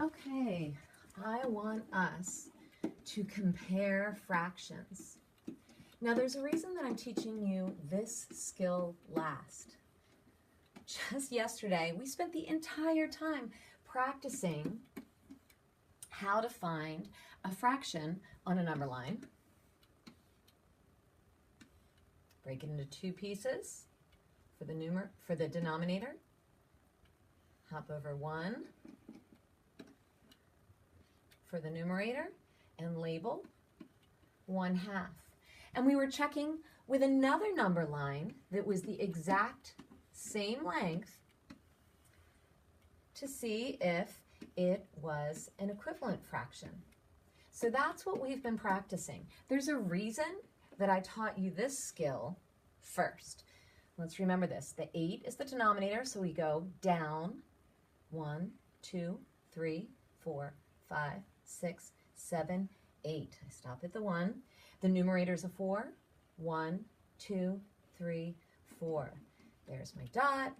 Okay, I want us to compare fractions. Now there's a reason that I'm teaching you this skill last. Just yesterday, we spent the entire time practicing how to find a fraction on a number line. Break it into two pieces for the denominator. Hop over 1 for the numerator and label 1/2. And we were checking with another number line that was the exact same length to see if it was an equivalent fraction. So that's what we've been practicing. There's a reason that I taught you this skill first. Let's remember this. The 8 is the denominator, so we go down 1, 2, 3, 4, 5, 6, 7, 8. I stop at the 1. The numerator is a 4. 1, 2, 3, 4. There's my dot.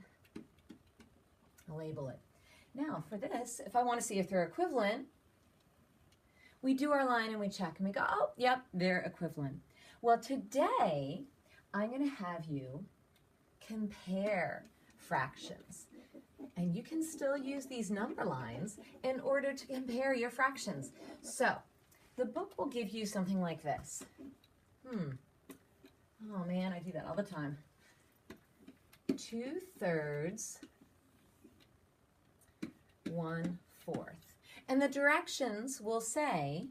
I'll label it. Now for this, if I want to see if they're equivalent, we do our line and we check and we go, oh, yep, they're equivalent. Well, today I'm going to have you compare fractions. And you can still use these number lines in order to compare your fractions. So the book will give you something like this. Oh man, I do that all the time. 2/3, 1/4. And the directions will say,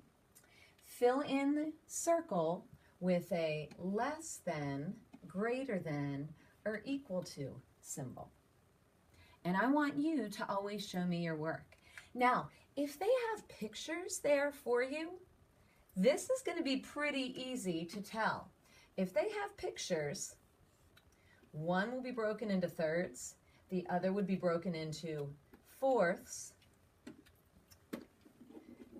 fill in the circle with a less than, greater than, or equal to symbol. And I want you to always show me your work. Now, if they have pictures there for you, this is going to be pretty easy to tell. If they have pictures, one will be broken into thirds, the other would be broken into fourths,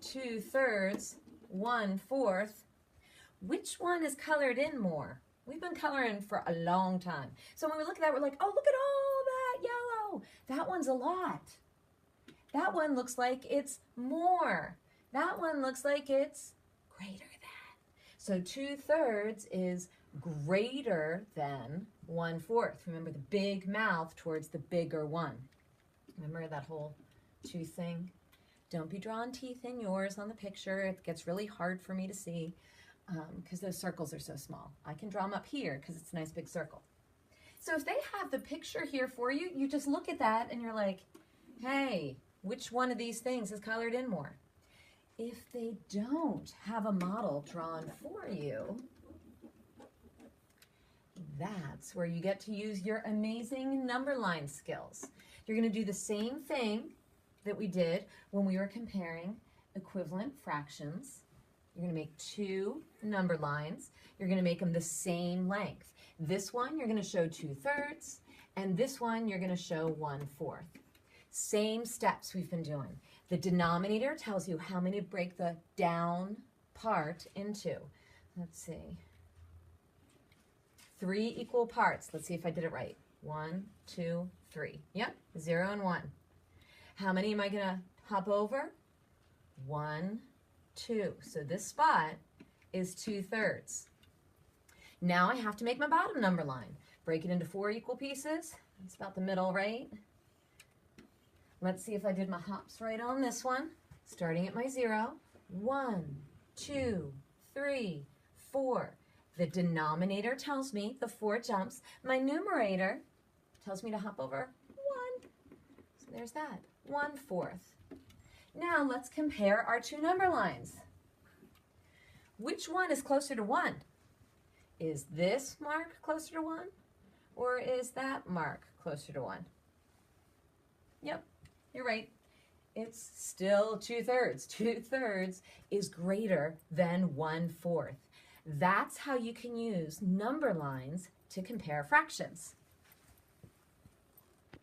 2/3, 1/4. Which one is colored in more? We've been coloring for a long time. So when we look at that, we're like, oh, look at all that yellow. That one's a lot. That one looks like it's more. That one looks like it's greater than. So 2/3 is greater than 1/4. Remember the big mouth towards the bigger one. Remember that whole 2 thing? Don't be drawing teeth in yours on the picture. It gets really hard for me to see because those circles are so small. I can draw them up here because it's a nice big circle. So if they have the picture here for you, you just look at that and you're like, hey, which one of these things is colored in more? If they don't have a model drawn for you, that's where you get to use your amazing number line skills. You're going to do the same thing that we did when we were comparing equivalent fractions. You're going to make 2 number lines. You're going to make them the same length. This one you're going to show 2/3, and this one you're going to show 1/4. Same steps we've been doing. The denominator tells you how many to break the down part into. Let's see. 3 equal parts. Let's see if I did it right. 1, 2, 3. Yep, 0 and 1. How many am I going to hop over? 1, 2. So this spot is 2/3. Now I have to make my bottom number line. Break it into 4 equal pieces. It's about the middle, right? Let's see if I did my hops right on this one. Starting at my 0. 1, 2, 3, 4. The denominator tells me the 4 jumps. My numerator tells me to hop over 1. So there's that, 1/4. Now let's compare our 2 number lines. Which one is closer to 1? Is this mark closer to 1? Or is that mark closer to 1? Yep, you're right. It's still 2/3. 2/3 is greater than 1/4. That's how you can use number lines to compare fractions.